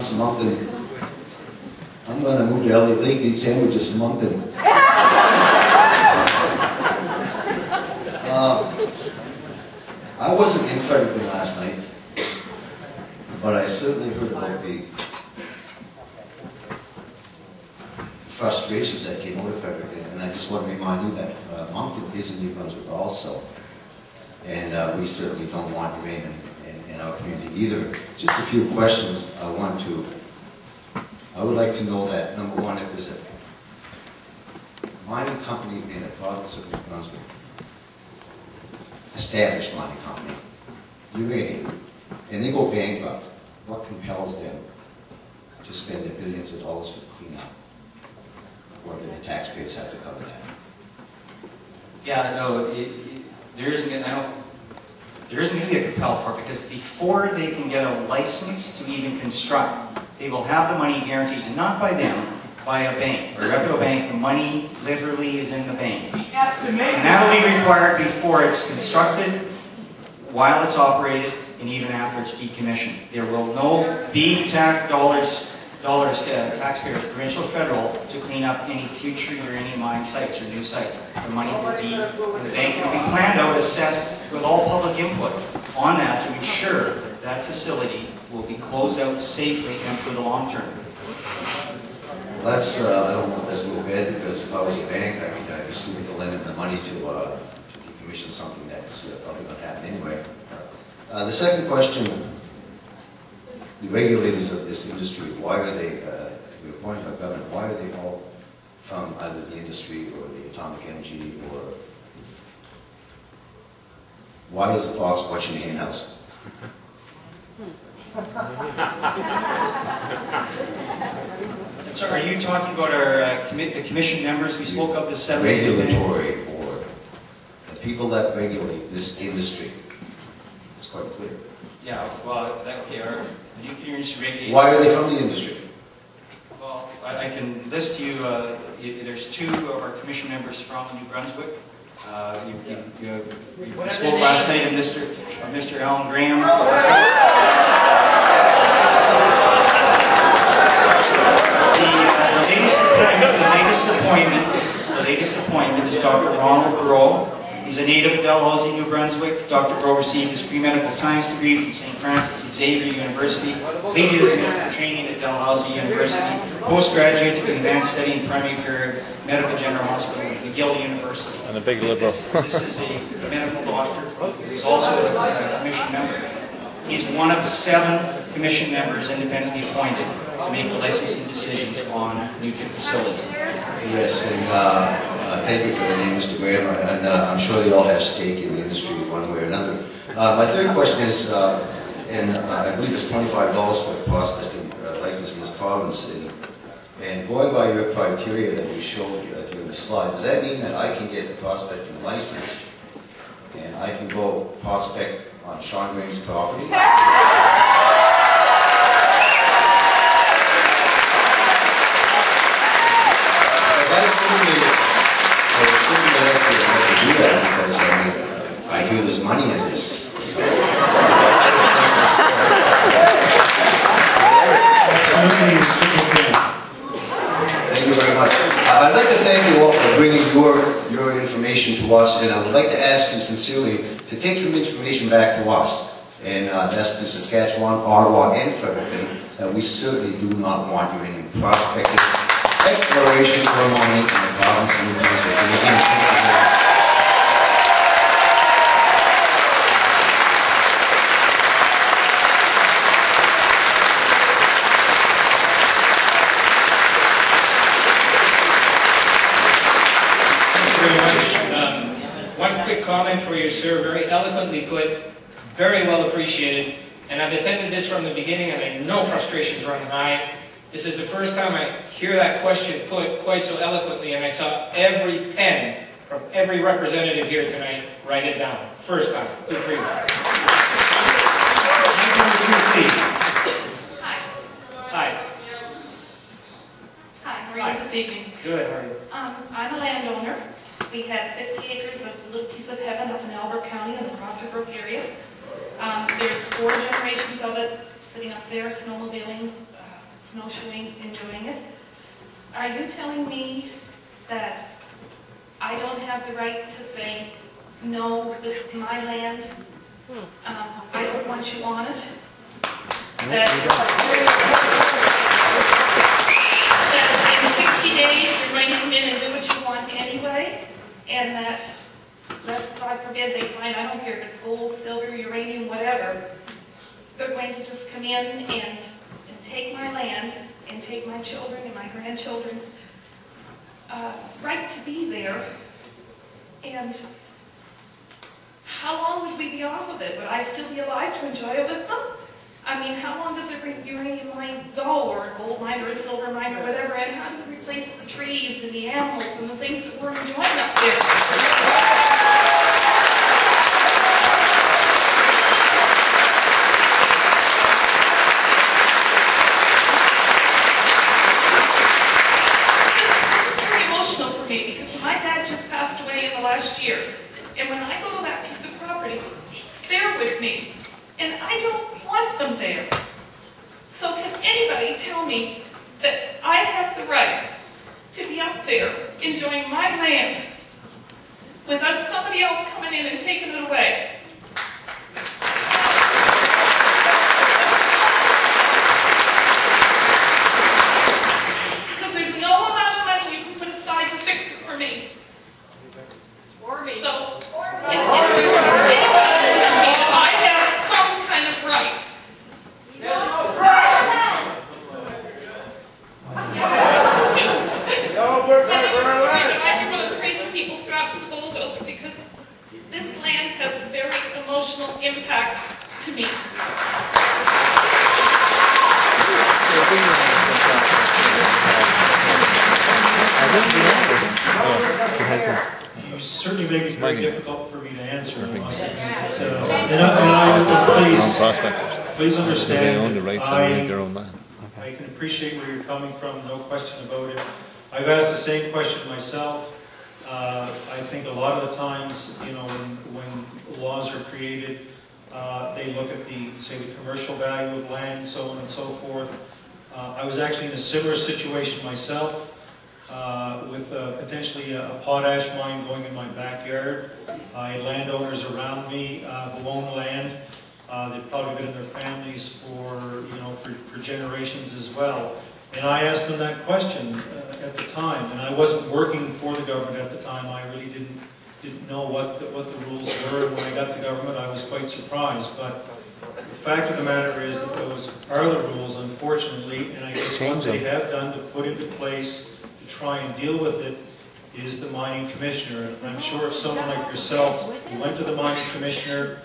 Moncton. I'm going to move to LA Lake, eat sandwiches from Moncton. I wasn't in Fredericton last night, but I certainly heard about the frustrations that came out of Fredericton, and I just want to remind you that Moncton is in New Brunswick also, and we certainly don't want rain in our community either. Just a few questions I would like to know that, number one, if there's a mining company in the province of New Brunswick, established mining company, Uranium, and they go bankrupt, what compels them to spend their billions of dollars for the cleanup? Or do the taxpayers have to cover that? Yeah, no, there isn't going to be a compel for it, because before they can get a license to even construct, they will have the money guaranteed, and not by them, by a bank, a reputable bank. The money literally is in the bank. And that will be required before it's constructed, while it's operated, and even after it's decommissioned. There will be taxpayers, provincial, federal, to clean up any future uranium mine sites or new sites. The money will be in the bank, and it will be planned out, assessed with all public input on that to ensure that facility will be closed out safely and for the long term. Well, that's, I don't know if that's a little bad, because if I was a bank, I mean, I'd be suing to lend them the money to decommission something that's probably going to happen anyway. The second question, the regulators of this industry, why are they, we're appointed by government, why are they all from either the industry or the atomic energy, or why is the fox watching the hen house? So are you talking about our the commission members? We spoke of the 7 regulatory board, the people that regulate this industry. It's quite clear. Yeah, well, okay, our nuclear industry regulators. Why are they from the industry? Well, I can list you, there's 2 of our commission members from New Brunswick. You spoke last night of Mr. Alan Graham. The latest appointment is Dr. Ronald Breaux. He's a native of Dalhousie, New Brunswick. Dr. Breaux received his pre-medical science degree from St. Francis Xavier University, completed his medical training at Dalhousie University, postgraduate in advanced study in primary care, medical general hospital at McGill University. And a big liberal. This is a medical doctor. He's also a commission member. He's one of the 7 commission members independently appointed to make the licensing decisions on nuclear facilities. Yes, and thank you for the name, Mr. Graham, and I'm sure they all have stake in the industry one way or another. My third question is, and I believe it's $25 for a prospecting license in this province, and going by your criteria that you showed during the slide, does that mean that I can get a prospecting license and I can go prospect on Sean Graham's property? I hear there's money in this. So. Thank you very much. I'd like to thank you all for bringing your information to us, and I would like to ask you sincerely to take some information back to us, and that's to Saskatchewan, Ottawa, and Fredericton, that we certainly do not want uranium prospecting, exploration, for mining in the province of New Brunswick. One quick comment for you, sir, very eloquently put, very well appreciated, and I've attended this from the beginning and I know frustrations run high. This is the first time I hear that question put quite so eloquently, and I saw every pen from every representative here tonight write it down. First time. Good for you. Hi. Hi. Hi, how are you this evening? Good, how are you? I'm a landowner. We have 50 acres of a little piece of heaven up in Albert County in the Crosser Brook area. There's 4 generations of it sitting up there snowmobiling, snowshoeing, enjoying it. Are you telling me that I don't have the right to say, no, this is my land, I don't want you on it? That in 60 days you're going to come in and do what you want anyway, and that, lest God forbid they find, I don't care if it's gold, silver, uranium, whatever, they're going to just come in and take my land and take my children and my grandchildren's right to be there. And how long would we be off of it? Would I still be alive to enjoy it with them? I mean, how long does a uranium mine go, or a gold mine, or a silver mine, or whatever, and how do we replace the trees and the animals and the things that we're enjoying up there? Last year, and when I go to that piece of property, it's there with me, and I don't want them there. So can anybody tell me that I have the right to be up there enjoying my land without somebody else coming in and taking it away? Because there's no amount of money you can put aside to fix it for me. So, is there anybody to tell me that I have some kind of right? And I'm sorry that I hear one of the crazy people strapped to the bulldozer, because this land has a very emotional impact to me. You certainly make it very difficult for me to answer. Please understand, I can appreciate where you're coming from, no question about it. I've asked the same question myself. I think a lot of the times, you know, when laws are created, they look at say the commercial value of land, so on and so forth. I was actually in a similar situation myself. With potentially a potash mine going in my backyard. I had landowners around me who own land. They've probably been in their families for generations as well. And I asked them that question at the time, and I wasn't working for the government at the time. I really didn't know what the rules were. And when I got to government, I was quite surprised. But the fact of the matter is that those are the rules, unfortunately, and I guess what they have done to put into place try and deal with it is the mining commissioner. And I'm sure if someone like yourself who went to the mining commissioner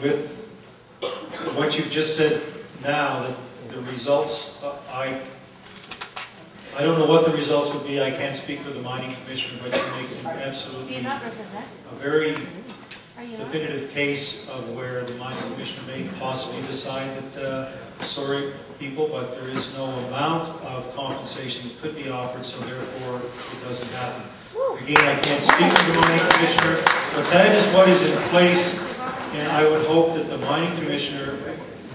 with what you've just said now, that the results, I don't know what the results would be. I can't speak for the mining commissioner, but you make it absolutely a very definitive case of where the mining commissioner may possibly decide that, sorry people, but there is no amount of compensation that could be offered, so therefore it doesn't happen. Again, I can't speak for the mining commissioner, but that is what is in place, and I would hope that the mining commissioner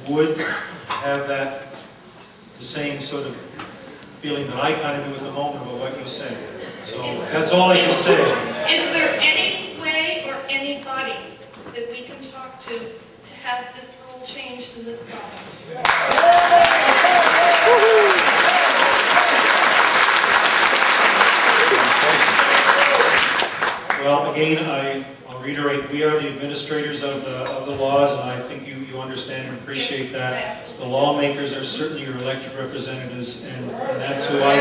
would have the same sort of feeling that I kind of do at the moment about what you say. So that's all I can say. Is there any way or anybody that we can talk to have this rule changed in this province? Well, again, I'll reiterate, we are the administrators of the laws, and I think you understand and appreciate that. The lawmakers are certainly your elected representatives, and that's who I